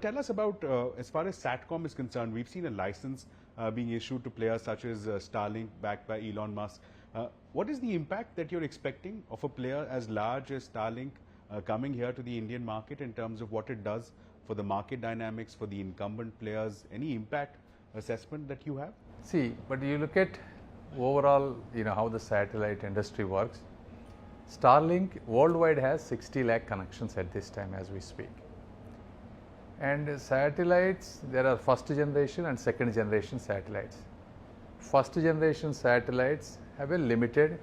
Tell us about, as far as Satcom is concerned, we've seen a license being issued to players such as Starlink, backed by Elon Musk. What is the impact that you're expecting of a player as large as Starlink coming here to the Indian market in terms of what it does for the market dynamics, for the incumbent players? Any impact assessment that you have? See, but you look at overall, how the satellite industry works. Starlink worldwide has 60 lakh connections at this time as we speak. And satellites, there are first generation and second generation satellites. First generation satellites have a limited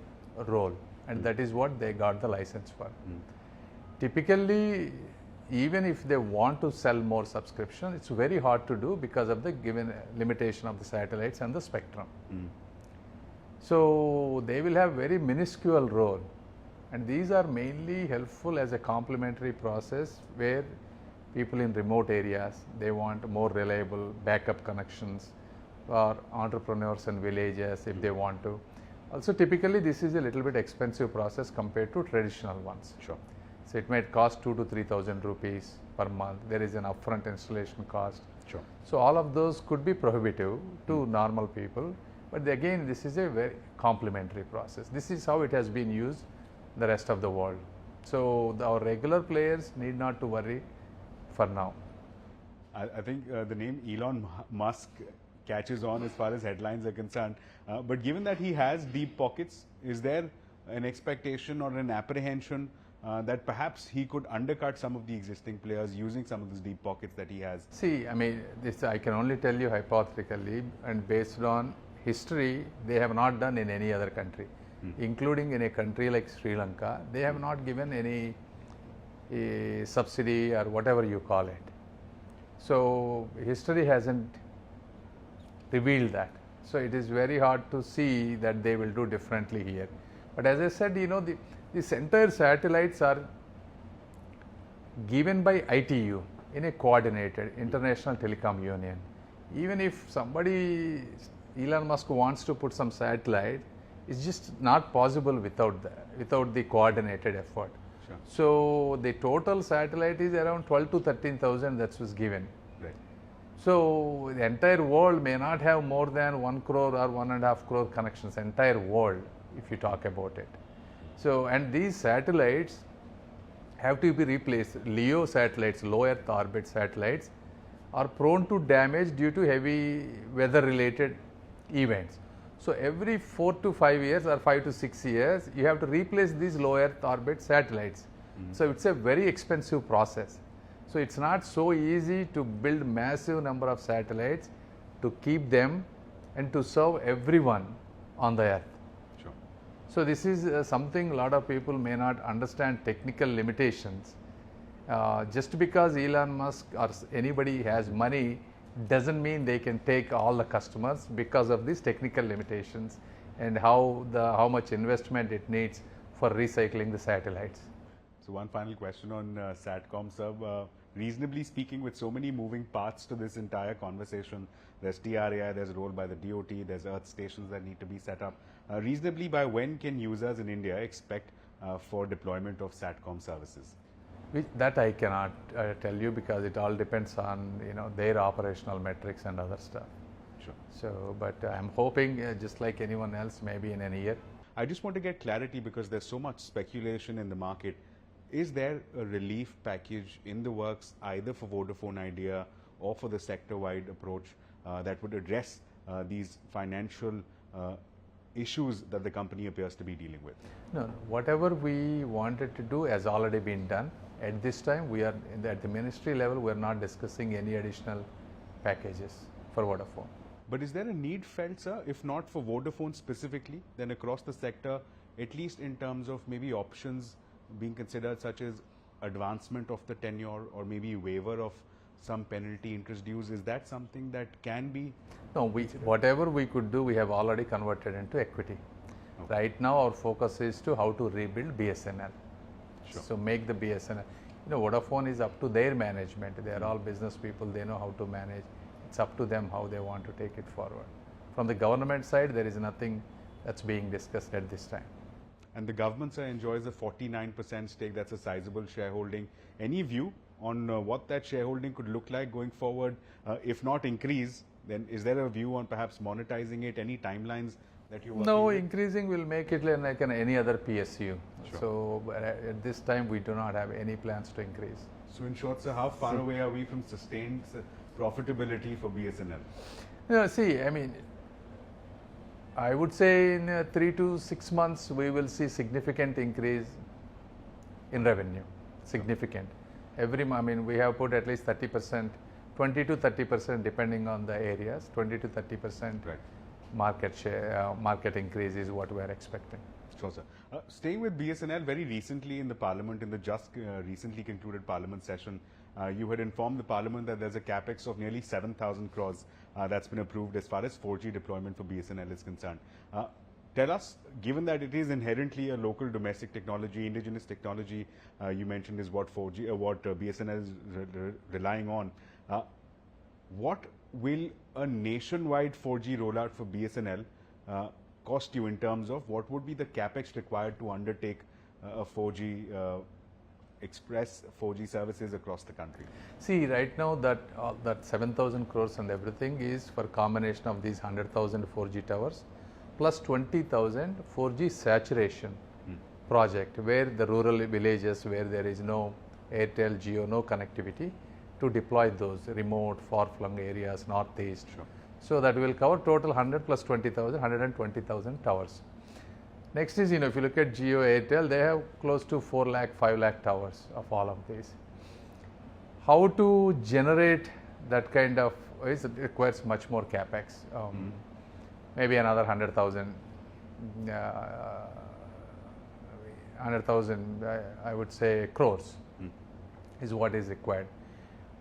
role, and that is what they got the license for. Typically, even if they want to sell more subscription, it's very hard to do because of the given limitation of the satellites and the spectrum. So they will have very minuscule role, and these are mainly helpful as a complementary process where people in remote areas, they want more reliable backup connections, or entrepreneurs and villages if they want to. Also, typically this is a little bit expensive process compared to traditional ones. Sure. So it might cost 2,000 to 3,000 rupees per month. There is an upfront installation cost. Sure. So all of those could be prohibitive to normal people. But again, this is a very complementary process. This is how it has been used the rest of the world. So our regular players need not to worry for now. I think the name Elon Musk catches on as far as headlines are concerned. But given that he has deep pockets, is there an expectation or an apprehension that perhaps he could undercut some of the existing players using some of these deep pockets that he has? See, I mean, this I can only tell you hypothetically, and based on history, they have not done in any other country, including in a country like Sri Lanka. They have not given any subsidy or whatever you call it. So history hasn't revealed that. So it is very hard to see that they will do differently here. But as I said, these entire satellites are given by ITU in a coordinated International Telecom Union. Even if somebody, Elon Musk wants to put some satellite, it's just not possible without the coordinated effort. Sure. So the total satellite is around 12 to 13,000 that was given. Right. So the entire world may not have more than 1 crore or 1.5 crore connections, entire world, if you talk about it. So, and these satellites have to be replaced. LEO satellites, low Earth orbit satellites, are prone to damage due to heavy weather related events. So every 4 to 5 years or 5 to 6 years, you have to replace these low Earth orbit satellites. So it's a very expensive process. So it's not so easy to build massive number of satellites to keep them and to serve everyone on the Earth. Sure. So this is something a lot of people may not understand, technical limitations. Just because Elon Musk or anybody has money doesn't mean they can take all the customers because of these technical limitations and how much investment it needs for recycling the satellites. So one final question on Satcom, sir. Reasonably speaking, with so many moving parts to this entire conversation, there's TRAI, there's a role by the DOT, there's earth stations that need to be set up. Reasonably, by when can users in India expect for deployment of Satcom services? That I cannot tell you because it all depends on their operational metrics and other stuff. Sure. So, but I'm hoping just like anyone else, maybe in a year. I just want to get clarity because there's so much speculation in the market. Is there a relief package in the works either for Vodafone Idea or for the sector-wide approach that would address these financial issues that the company appears to be dealing with? No, whatever we wanted to do has already been done. At this time, we are at the ministry level, we are not discussing any additional packages for Vodafone. But is there a need felt, sir, if not for Vodafone specifically, then across the sector, at least in terms of maybe options being considered such as advancement of the tenure or maybe waiver of some penalty interest dues? Is that something that can be? No, whatever we could do, we have already converted into equity. Okay. Right now, our focus is to how to rebuild BSNL. Sure. So make the BSNL. Vodafone is up to their management. They are all business people. They know how to manage. It's up to them how they want to take it forward. From the government side, there is nothing that's being discussed at this time. And the government, sir, enjoys a 49% stake. That's a sizable shareholding. Any view on what that shareholding could look like going forward? If not increase, then is there a view on perhaps monetizing it? Any timelines that you No, with? increasing will make it like any other PSU. Sure. So at this time, we do not have any plans to increase. So in short, sir, how far away are we from sustained profitability for BSNL? No, see, I mean, I would say in 3 to 6 months, we will see significant increase in revenue, significant. I mean, we have put at least 30%, 20 to 30% depending on the areas, 20 to 30% Right. market share, market increase is what we are expecting. Sure, sir. Staying with BSNL, very recently in the Parliament, in the just recently concluded Parliament session, you had informed the Parliament that there's a Capex of nearly 7,000 crores that's been approved as far as 4G deployment for BSNL is concerned. Tell us, given that it is inherently a local domestic technology, indigenous technology, you mentioned is what 4G, what BSNL is relying on. What will a nationwide 4G rollout for BSNL cost you in terms of what would be the capex required to undertake a 4G express 4G services across the country? See, right now that 7,000 crores and everything is for combination of these 100,000 4G towers plus 20,000 4G saturation project, where the rural villages where there is no Airtel, Jio, no connectivity, to deploy those remote, far-flung areas, northeast. Sure. So that will cover total 100 plus 20,000, 120,000 towers. Next is, if you look at Jio, Airtel, they have close to 4 lakh, 5 lakh towers of all of these. How to generate that kind of, it requires much more capex. Maybe another 100,000, I would say crores is what is required.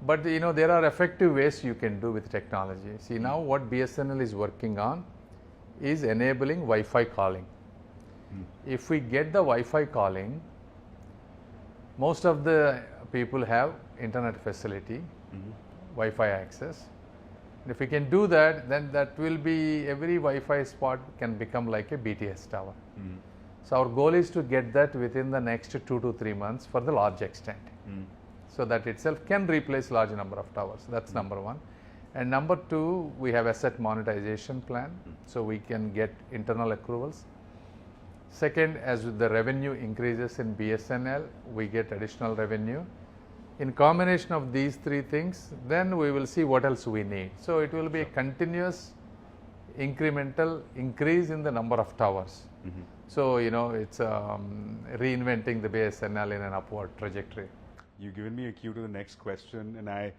But there are effective ways you can do with technology. See, now what BSNL is working on is enabling Wi-Fi calling. If we get the Wi-Fi calling, most of the people have internet facility, Wi-Fi access. If we can do that, then that will be, every Wi-Fi spot can become like a BTS tower. So our goal is to get that within the next 2 to 3 months for the large extent. So that itself can replace large number of towers. That's number one. And number two, we have asset monetization plan, so we can get internal accruals. Second, as the revenue increases in BSNL, we get additional revenue. In combination of these three things, then we will see what else we need. So it will be a continuous incremental increase in the number of towers. So, it's reinventing the BSNL in an upward trajectory. You've given me a cue to the next question, and I,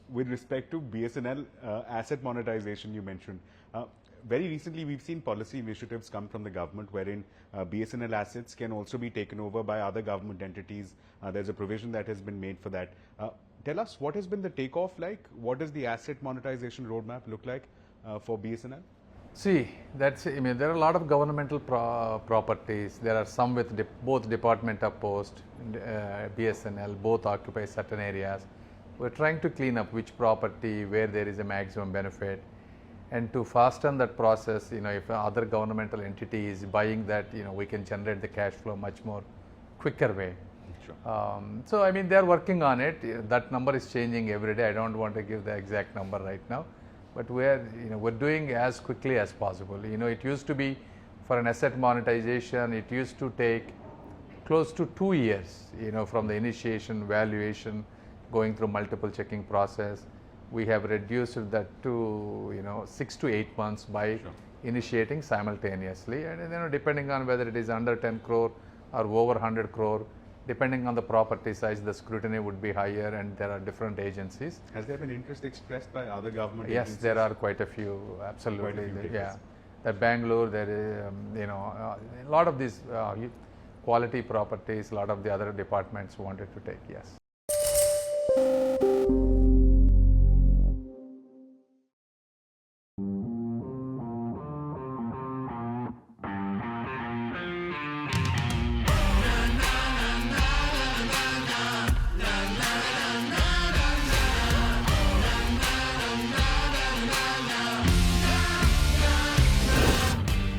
with respect to BSNL asset monetization you mentioned, very recently we've seen policy initiatives come from the government wherein BSNL assets can also be taken over by other government entities. There's a provision that has been made for that. Tell us, what has been the takeoff like? What does the asset monetization roadmap look like for BSNL? See, there are a lot of governmental properties. There are some with both Department of Post, BSNL, both occupy certain areas. We're trying to clean up which property, where there is a maximum benefit. And to fasten that process, if other governmental entity is buying that, we can generate the cash flow much more quicker way. Sure. So, they are working on it. That number is changing every day. I don't want to give the exact number right now. But we're doing as quickly as possible. It used to be, for an asset monetization, it used to take close to 2 years, from the initiation, valuation, going through multiple checking process. We have reduced that to 6 to 8 months by initiating simultaneously, and depending on whether it is under 10 crore or over 100 crore, depending on the property size, the scrutiny would be higher, and there are different agencies. Has there been interest expressed by other government agencies? Yes, there are quite a few, absolutely. Quite a few yeah, that Bangalore, there is, a lot of these quality properties, a lot of the other departments wanted to take, yes.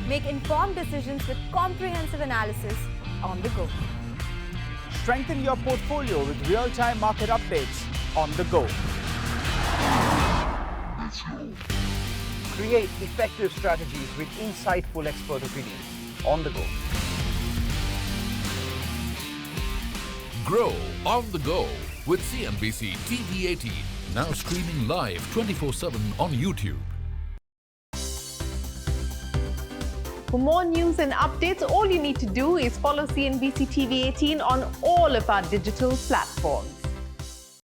Make informed decisions with comprehensive analysis on the go. Strengthen your portfolio with real-time market updates on the go. Create effective strategies with insightful expert opinions on the go. Grow on the go with CNBC-TV18. Now streaming live 24/7 on YouTube. For more news and updates, all you need to do is follow CNBC TV18 on all of our digital platforms.